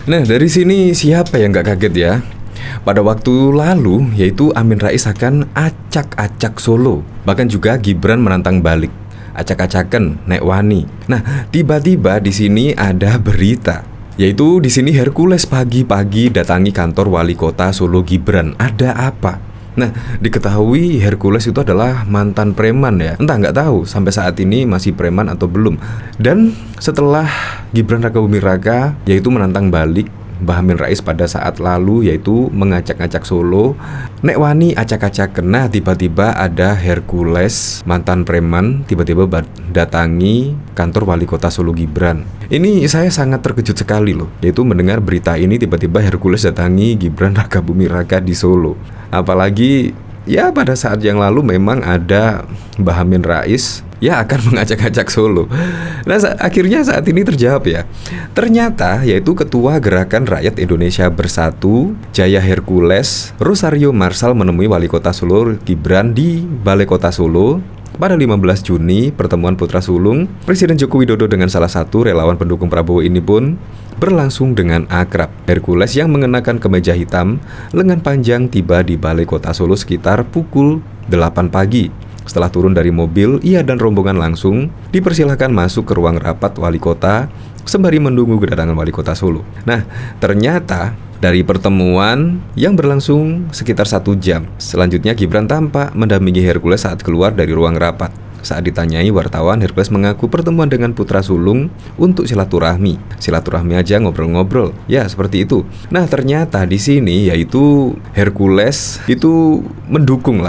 Nah, dari sini siapa yang nggak kaget ya? Pada waktu lalu, yaitu Amin Rais akan acak-acak Solo. Bahkan juga Gibran menantang balik, acak-acakan nek wani. Nah, tiba-tiba di sini ada berita, yaitu di sini Hercules pagi-pagi datangi kantor wali kota Solo Gibran. Ada apa? Nah, diketahui Hercules itu adalah mantan preman ya. Entah nggak tahu sampai saat ini masih preman atau belum. Dan setelah Gibran Rakabuming Raka yaitu menantang balik Mbah Amin Rais pada saat lalu, yaitu mengacak-acak Solo, nek wani acak-acak kena, tiba-tiba ada Hercules mantan preman tiba-tiba datangi kantor wali kota Solo Gibran. Ini saya sangat terkejut sekali loh, yaitu mendengar berita ini tiba-tiba Hercules datangi Gibran Rakabuming Raka di Solo. Apalagi ya pada saat yang lalu memang ada Mbah Amin Rais ya akan mengacak-acak Solo. Nah, akhirnya saat ini terjawab ya. Ternyata yaitu Ketua Gerakan Rakyat Indonesia Bersatu, Jaya Hercules, Rosario Marsal menemui Wali Kota Solo Gibran di Balai Kota Solo. Pada 15 Juni, pertemuan putra sulung Presiden Joko Widodo dengan salah satu relawan pendukung Prabowo ini pun berlangsung dengan akrab. Hercules yang mengenakan kemeja hitam, lengan panjang tiba di Balai Kota Solo sekitar pukul 8 pagi. Setelah turun dari mobil, ia dan rombongan langsung dipersilahkan masuk ke ruang rapat wali kota sembari menunggu kedatangan wali kota Solo. Nah, ternyata dari pertemuan yang berlangsung sekitar 1 jam, selanjutnya Gibran tampak mendampingi Hercules saat keluar dari ruang rapat. Saat ditanyai wartawan, Hercules mengaku pertemuan dengan putra sulung untuk silaturahmi. Silaturahmi aja, ngobrol-ngobrol. Ya, seperti itu. Nah, ternyata di sini yaitu Hercules itu mendukung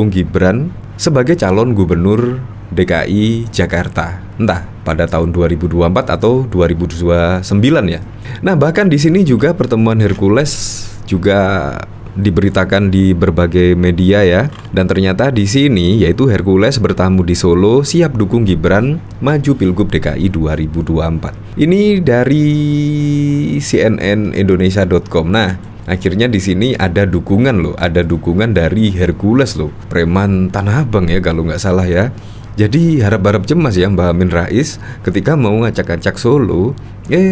Gibran sebagai calon gubernur DKI Jakarta. Entah pada tahun 2024 atau 2029 ya. Nah, bahkan di sini juga pertemuan Hercules juga diberitakan di berbagai media ya. Dan ternyata di sini yaitu Hercules bertamu di Solo siap dukung Gibran maju Pilgub DKI 2024. Ini dari cnnindonesia.com. Nah, akhirnya di sini ada dukungan dari Hercules loh, preman Tanah Abang ya kalau nggak salah ya. Jadi harap-harap cemas ya Mbah Amin Rais ketika mau ngacak-acak Solo,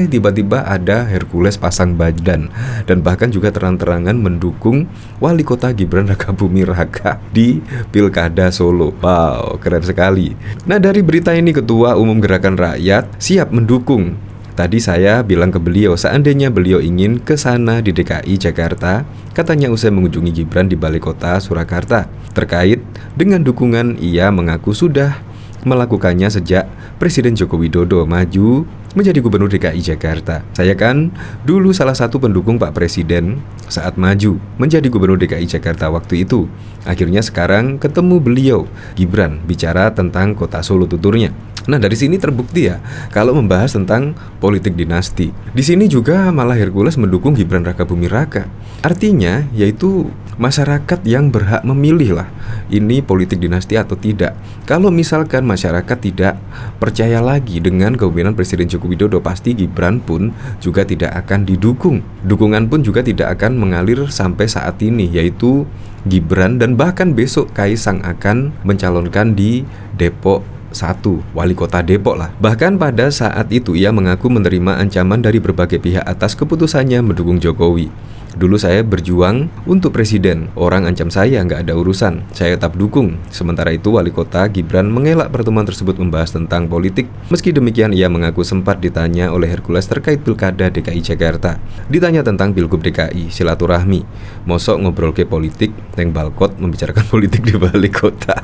tiba-tiba ada Hercules pasang badan dan bahkan juga terang-terangan mendukung wali kota Gibran Rakabuming Raka di Pilkada Solo. Wow, keren sekali. Nah, dari berita ini Ketua Umum Gerakan Rakyat siap mendukung. Tadi saya bilang ke beliau seandainya beliau ingin ke sana di DKI Jakarta, katanya usai mengunjungi Gibran di Balai Kota Surakarta. Terkait dengan dukungan, ia mengaku sudah melakukannya sejak Presiden Joko Widodo maju menjadi Gubernur DKI Jakarta. Saya kan dulu salah satu pendukung Pak Presiden saat maju menjadi Gubernur DKI Jakarta waktu itu. Akhirnya sekarang ketemu beliau, Gibran, bicara tentang kota Solo tuturnya. Nah, dari sini terbukti ya kalau membahas tentang politik dinasti. Di sini juga malah Hercules mendukung Gibran Rakabuming Raka. Artinya yaitu masyarakat yang berhak memilih lah ini politik dinasti atau tidak. Kalau misalkan masyarakat tidak percaya lagi dengan kepemimpinan Presiden Joko Widodo, pasti Gibran pun juga tidak akan didukung. Dukungan pun juga tidak akan mengalir sampai saat ini, yaitu Gibran dan bahkan besok Kaisang akan mencalonkan di Depok 1, wali kota Depok lah. Bahkan pada saat itu ia mengaku menerima ancaman dari berbagai pihak atas keputusannya mendukung Jokowi. Dulu saya berjuang untuk presiden, orang ancam saya nggak ada urusan, saya tetap dukung. Sementara itu wali kota Gibran mengelak pertemuan tersebut membahas tentang politik. Meski demikian ia mengaku sempat ditanya oleh Hercules terkait Pilkada DKI Jakarta. Ditanya tentang Pilgub DKI, silaturahmi, mosok ngobrol ke politik, neng balkot membicarakan politik di Balai Kota.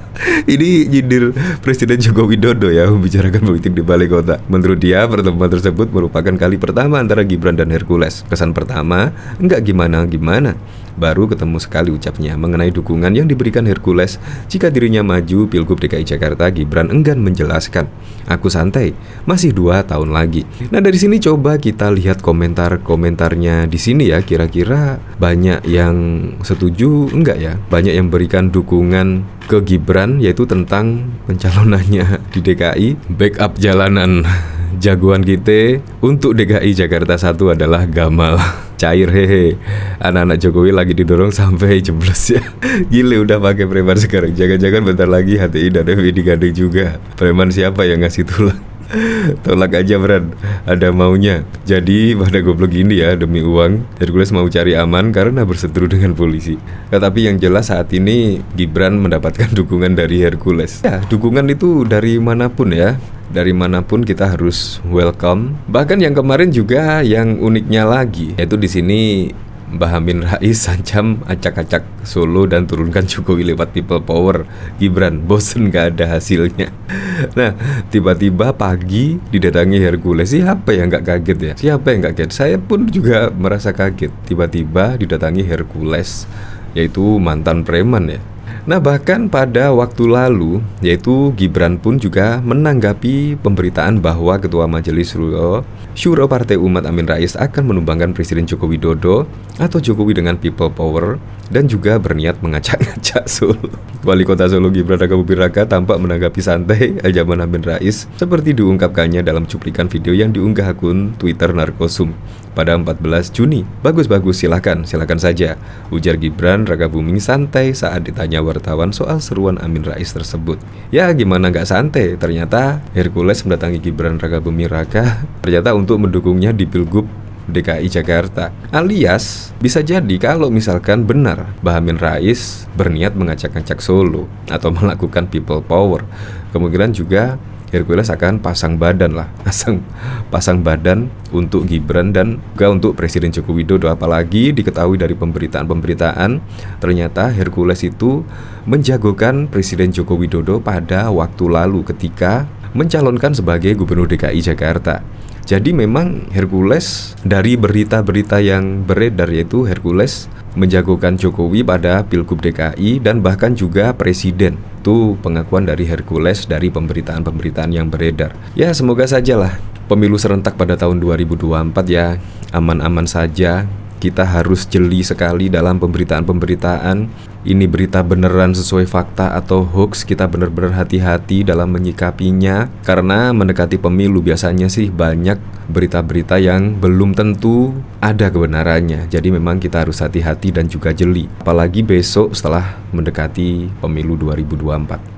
Ini nyindir Presiden Joko Widodo ya, membicarakan politik di Balai Kota. Menurut dia pertemuan tersebut merupakan kali pertama antara Gibran dan Hercules. Kesan pertama, enggak gimana-gimana. Baru ketemu sekali ucapnya mengenai dukungan yang diberikan Hercules jika dirinya maju Pilgub DKI Jakarta. Gibran enggan menjelaskan. Aku santai, masih 2 tahun lagi. Nah, dari sini coba kita lihat komentar-komentarnya di sini ya. Kira-kira banyak yang setuju enggak ya? Banyak yang berikan dukungan ke Gibran yaitu tentang pencalonannya di DKI. Backup jalanan jagoan kita untuk DKI Jakarta 1 adalah Gamal. Cair hehe. Anak-anak Jokowi lagi didorong sampai jeblos ya. Gile udah pakai preman sekarang. Jangan-jangan bentar lagi HTI dan FPI digandeng juga. Preman siapa yang ngasih tulang? Tolak aja Bran, ada maunya. Jadi pada goblok gini ya, demi uang Hercules mau cari aman karena berseteru dengan polisi. Tapi yang jelas saat ini Gibran mendapatkan dukungan dari Hercules. Ya, dukungan itu dari manapun ya. Dari manapun kita harus welcome. Bahkan yang kemarin juga yang uniknya lagi, yaitu di sini Mbah Amin Rais ancam acak-acak Solo dan turunkan Jokowi lewat people power. Gibran bosen gak ada hasilnya. Nah, tiba-tiba pagi didatangi Hercules. Siapa yang gak kaget ya? Siapa yang gak kaget? Saya pun juga merasa kaget. Tiba-tiba didatangi Hercules, yaitu mantan preman ya. Nah, bahkan pada waktu lalu, yaitu Gibran pun juga menanggapi pemberitaan bahwa Ketua Majelis Syuro Partai Umat Amin Rais akan menumbangkan Presiden Joko Widodo atau Jokowi dengan people power dan juga berniat mengacak-ngacak Solo. Wali Kota Solo Gibran Rakabuming Raka tampak menanggapi santai ajakan Amin Rais seperti diungkapkannya dalam cuplikan video yang diunggah akun Twitter Narkosum pada 14 Juni. Bagus-bagus, silakan saja, ujar Gibran Rakabuming santai saat ditanya wartawan soal seruan Amin Rais tersebut. Ya gimana gak santai, ternyata Hercules mendatangi Gibran Rakabuming Raka ternyata untuk mendukungnya di Pilgub DKI Jakarta. Alias bisa jadi kalau misalkan benar Mbah Amin Rais berniat mengacak-ngacak Solo atau melakukan people power, kemungkinan juga Hercules akan pasang badan untuk Gibran dan juga untuk Presiden Joko Widodo. Apalagi diketahui dari pemberitaan ternyata Hercules itu menjagokan Presiden Joko Widodo pada waktu lalu ketika mencalonkan sebagai Gubernur DKI Jakarta. Jadi memang Hercules dari berita-berita yang beredar, yaitu Hercules menjagokan Jokowi pada Pilgub DKI dan bahkan juga Presiden. Itu pengakuan dari Hercules dari pemberitaan-pemberitaan yang beredar. Ya semoga sajalah pemilu serentak pada tahun 2024 ya aman-aman saja. Kita harus jeli sekali dalam pemberitaan-pemberitaan. Ini berita beneran sesuai fakta atau hoax, kita benar-benar hati-hati dalam menyikapinya. Karena mendekati pemilu biasanya sih banyak berita-berita yang belum tentu ada kebenarannya. Jadi memang kita harus hati-hati dan juga jeli. Apalagi besok setelah mendekati pemilu 2024.